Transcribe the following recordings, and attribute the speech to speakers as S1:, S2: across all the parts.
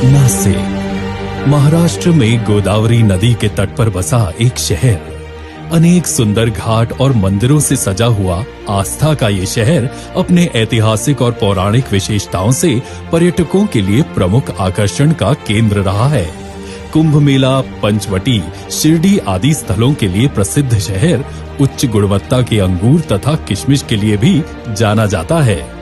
S1: नासिक महाराष्ट्र में गोदावरी नदी के तट पर बसा एक शहर। अनेक सुंदर घाट और मंदिरों से सजा हुआ आस्था का ये शहर अपने ऐतिहासिक और पौराणिक विशेषताओं से पर्यटकों के लिए प्रमुख आकर्षण का केंद्र रहा है। कुंभ मेला, पंचवटी, शिरडी आदि स्थलों के लिए प्रसिद्ध शहर उच्च गुणवत्ता के अंगूर तथा किशमिश के लिए भी जाना जाता है।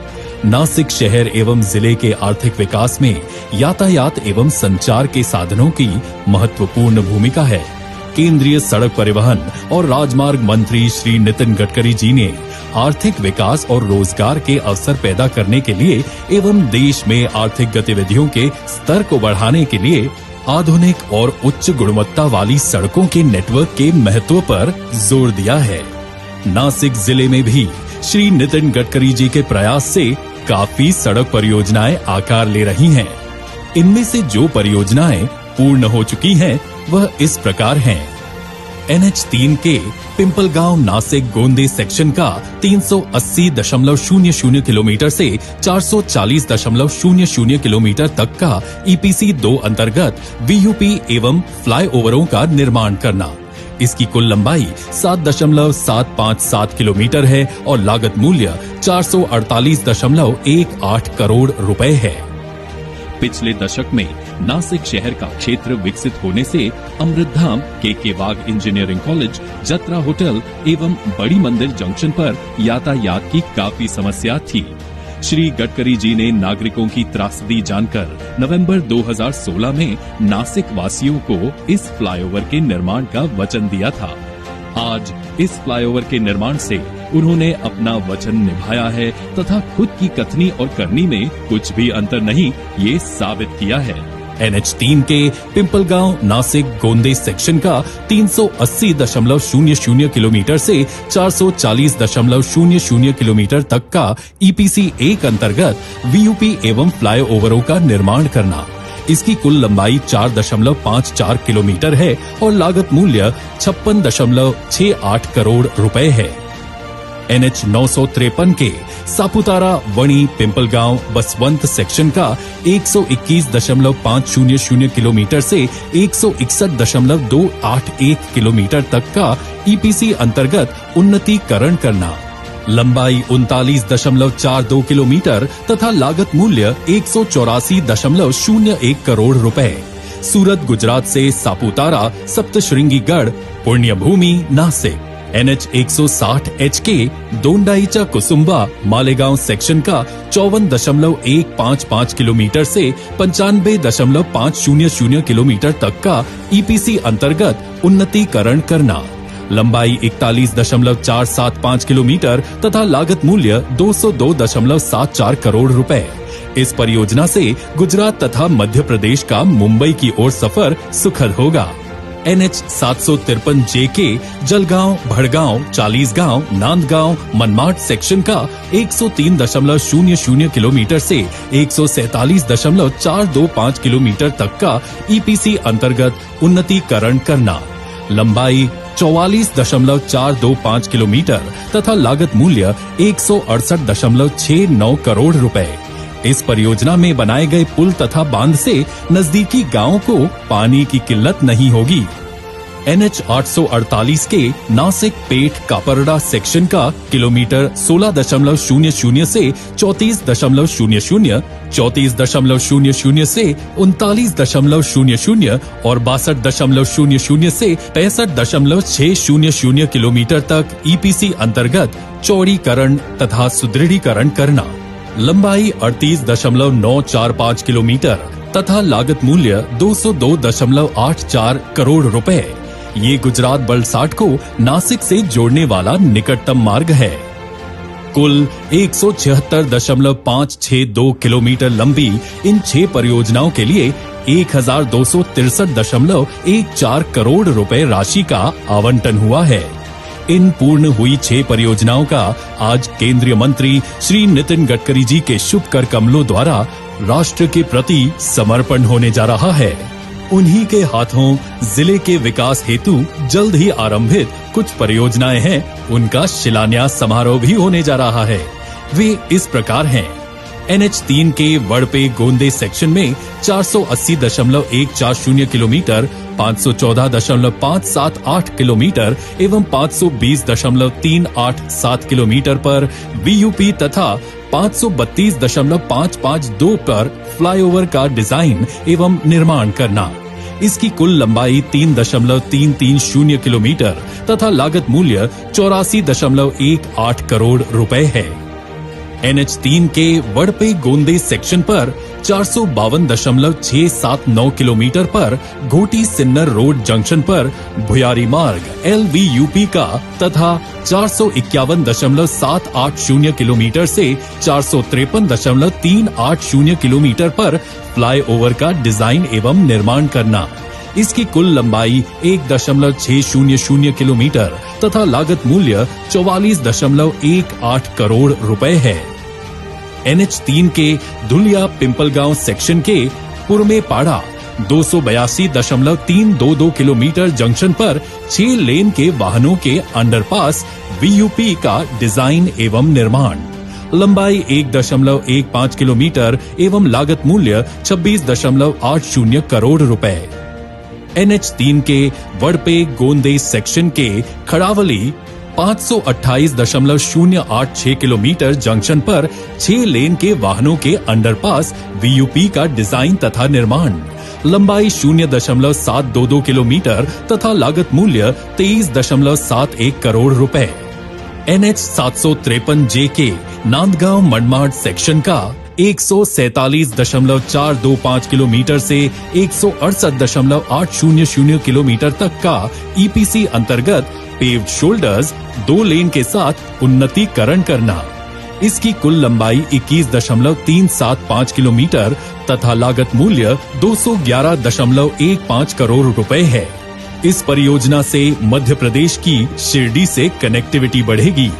S1: नासिक शहर एवं जिले के आर्थिक विकास में यातायात एवं संचार के साधनों की महत्वपूर्ण भूमिका है। केंद्रीय सड़क परिवहन और राजमार्ग मंत्री श्री नितिन गडकरी जी ने आर्थिक विकास और रोजगार के अवसर पैदा करने के लिए एवं देश में आर्थिक गतिविधियों के स्तर को बढ़ाने के लिए आधुनिक और उच्च गुणवत्ता वाली सड़कों के नेटवर्क के महत्व पर जोर दिया है। नासिक जिले में भी श्री नितिन गडकरी जी के प्रयास से काफी सड़क परियोजनाएं आकार ले रही हैं। इनमें से जो परियोजनाएं पूर्ण हो चुकी हैं, वह इस प्रकार हैं। NH3 के पिंपलगांव नासिक गोंदे सेक्शन का 380.00 किलोमीटर से 440.00 किलोमीटर तक का EPC 2 अंतर्गत VUP एवं फ्लाईओवरों का निर्माण करना। इसकी कुल लंबाई 7.757 किलोमीटर है और लागत मूल्य 448.18 करोड़ रुपए है। पिछले दशक में नासिक शहर का क्षेत्र विकसित होने से अमृतधाम, के बाग इंजीनियरिंग कॉलेज, जत्रा होटल एवं बड़ी मंदिर जंक्शन पर यातायात की काफी समस्या थी। श्री गडकरी जी ने नागरिकों की त्रासदी जानकर नवंबर 2016 में नासिक वासियों को इस फ्लाईओवर के निर्माण का वचन दिया था। आज इस फ्लाईओवर के निर्माण से उन्होंने अपना वचन निभाया है तथा खुद की कथनी और करनी में कुछ भी अंतर नहीं, ये साबित किया है। NH3 के पिंपलगांव नासिक गोंदे सेक्शन का 380.00 किलोमीटर से 440.00 किलोमीटर तक का EPC 1 अंतर्गत VUP एवं फ्लाईओवरों का निर्माण करना। इसकी कुल लंबाई 4.54 किलोमीटर है और लागत मूल्य 56.68 करोड़ रुपए है। NH 953 के सापुतारा वणी पिंपलगांव बसवंत सेक्शन का 121.500 किलोमीटर से 161.281 किलोमीटर तक का EPC अंतर्गत उन्नतीकरण करना। लंबाई 39.42 किलोमीटर तथा लागत मूल्य 184.01 करोड़ रुपए। सूरत गुजरात से सापुतारा सप्तश्रृंगीगढ़ पुण्य भूमि Nashik. NH 160 HK Dondaicha Kusumba Malegaon section का 54.155 किलोमीटर से 95.500 किलोमीटर तक का EPC अंतर्गत उन्नतीकरण करना। लंबाई 41.475 किलोमीटर तथा लागत मूल्य 202.74 करोड़ रुपए। इस परियोजना से गुजरात तथा मध्य प्रदेश का मुंबई की ओर सफर सुखद होगा। NH 753 JK Jalgaon, Bhadgaon, Chalisgaon, Nandgaon, Manmad section का 103.00 किलोमीटर से 147.425 किलोमीटर तक का EPC अंतर्गत उन्नतीकरण करना। लंबाई 44.425 किलोमीटर तथा लागत मूल्य 168.69 करोड़ रुपए। इस परियोजना में बनाए गए पुल तथा बांध से नजदीकी गांवों को पानी की किल्लत नहीं होगी। NH 848 के नासिक पेठ कापरड़ा सेक्शन का किलोमीटर 16.00 से 34.00, 34.00 से 39.00 और 62.00 से 65.600 किलोमीटर तक EPC अंतर्गत चौड़ीकरण तथा सुदृढ़ीकरण करना। लंबाई 38.945 किलोमीटर तथा लागत मूल्य 202.84 करोड़ रुपए। ये गुजरात बलसाड को नासिक से जोड़ने वाला निकटतम मार्ग है। कुल 176.562 किलोमीटर लंबी इन 6 परियोजनाओं के लिए 1263.14 करोड़ रुपए राशि का आवंटन हुआ है। इन पूर्ण हुई 6 परियोजनाओं का आज केंद्रीय मंत्री श्री नितिन गडकरी जी के शुभ कर कमलों द्वारा राष्ट्र के प्रति समर्पण होने जा रहा है। उन्हीं के हाथों जिले के विकास हेतु जल्द ही आरंभित कुछ परियोजनाएं हैं, उनका शिलान्यास समारोह भी होने जा रहा है। वे इस प्रकार हैं। NH3 के वड़पे गोंदे सेक्शन में 480.140 किलोमीटर, 514.578 किलोमीटर एवं 520.387 किलोमीटर पर VUP तथा 532.552 पर फ्लाईओवर का डिजाइन एवं निर्माण करना। इसकी कुल लंबाई 3.330 किलोमीटर तथा लागत मूल्य 84.18 करोड़ रुपए है। NH3 के वड़पे गोंदे सेक्शन पर 452.679 किलोमीटर पर घोटी सिन्नर रोड जंक्शन पर भुयारी मार्ग LVUP का तथा 451.780 किलोमीटर से 453.380 किलोमीटर पर फ्लाईओवर का डिजाइन एवं निर्माण करना। इसकी कुल लंबाई 1.600 किलोमीटर तथा लागत मूल्य 44.18 करोड़ रुपए है। NH3 के धुलिया पिंपलगांव सेक्शन के पुरमेपाड़ा 282.322 किलोमीटर जंक्शन पर 6 लेन के वाहनों के अंडरपास VUP का डिजाइन एवं निर्माण। लंबाई 1.15 किलोमीटर एवं लागत मूल्य 26.80 करोड़ रुपए। NH3 के वड़पे गोंदे सेक्शन के खड़ावली 528.086 किलोमीटर जंक्शन पर 6 लेन के वाहनों के अंडरपास VUP का डिजाइन तथा निर्माण। लंबाई 0.722 किलोमीटर तथा लागत मूल्य 23.71 करोड़ रुपए। NH 753J के नांदगांव मनमाड सेक्शन का 147.425 किलोमीटर से 168.800 किलोमीटर तक का EPC अंतर्गत पेव्ड शोल्डर्स 2 लेन के साथ उन्नतीकरण करना। इसकी कुल लंबाई 21.375 किलोमीटर तथा लागत मूल्य 211.15 करोड़ रुपए है। इस परियोजना से मध्य प्रदेश की शिरडी से कनेक्टिविटी बढ़ेगी।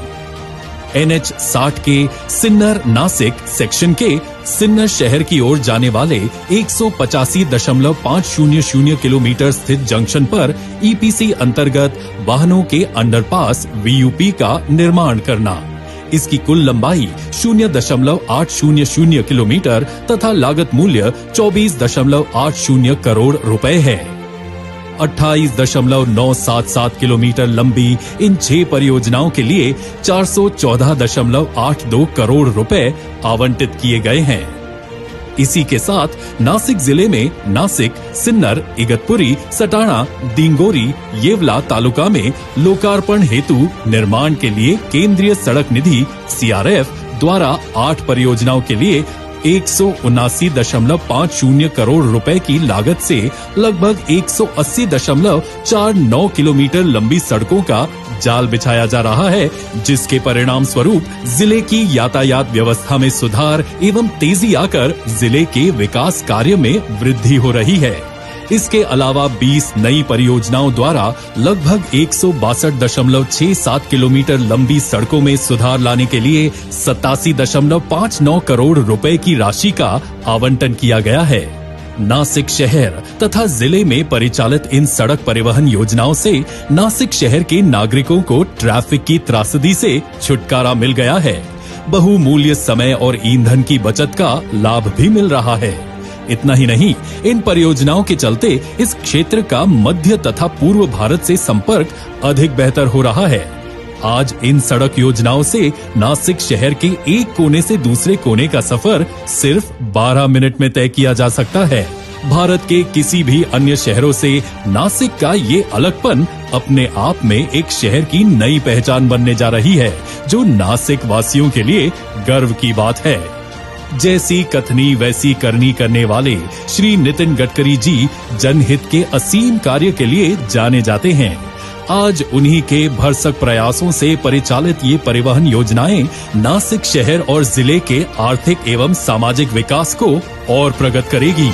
S1: NH 60 के सिन्नर नासिक सेक्शन के सिन्नर शहर की ओर जाने वाले 185.500 किलोमीटर स्थित जंक्शन पर EPC अंतर्गत वाहनों के अंडरपास VUP का निर्माण करना। इसकी कुल लंबाई 0.800 किलोमीटर तथा लागत मूल्य 24.80 करोड़ रुपए है। 28.977 किलोमीटर लंबी इन 6 परियोजनाओं के लिए 414.82 करोड़ रुपए आवंटित किए गए हैं। इसी के साथ नासिक जिले में नासिक, सिन्नर, इगतपुरी, सटाणा, दिंगोरी, येवला तालुका में लोकार्पण हेतु निर्माण के लिए केंद्रीय सड़क निधि CRF द्वारा 8 परियोजनाओं के लिए 179.50 करोड़ रुपए की लागत से लगभग 180.49 किलोमीटर लंबी सड़कों का जाल बिछाया जा रहा है, जिसके परिणाम स्वरूप जिले की यातायात व्यवस्था में सुधार एवं तेजी आकर जिले के विकास कार्य में वृद्धि हो रही है। इसके अलावा 20 नई परियोजनाओं द्वारा लगभग 162.67 किलोमीटर लंबी सड़कों में सुधार लाने के लिए 87.59 करोड़ रुपए की राशि का आवंटन किया गया है। नासिक शहर तथा जिले में परिचालित इन सड़क परिवहन योजनाओं से नासिक शहर के नागरिकों को ट्रैफिक की त्रासदी से छुटकारा मिल गया है। बहुमूल्य समय और ईंधन की बचत का लाभ भी मिल रहा है। इतना ही नहीं, इन परियोजनाओं के चलते इस क्षेत्र का मध्य तथा पूर्व भारत से संपर्क अधिक बेहतर हो रहा है। आज इन सड़क योजनाओं से नासिक शहर के एक कोने से दूसरे कोने का सफर सिर्फ 12 मिनट में तय किया जा सकता है। भारत के किसी भी अन्य शहरों से नासिक का ये अलगपन अपने आप में एक शहर की नई पहचान बनने जा रही है, जो नासिक वासियों के लिए गर्व की बात है। जैसी कथनी वैसी करनी करने वाले श्री नितिन गडकरी जी जनहित के असीम कार्य के लिए जाने जाते हैं। आज उन्हीं के भरसक प्रयासों से परिचालित ये परिवहन योजनाएं नासिक शहर और जिले के आर्थिक एवं सामाजिक विकास को और प्रगत करेगी।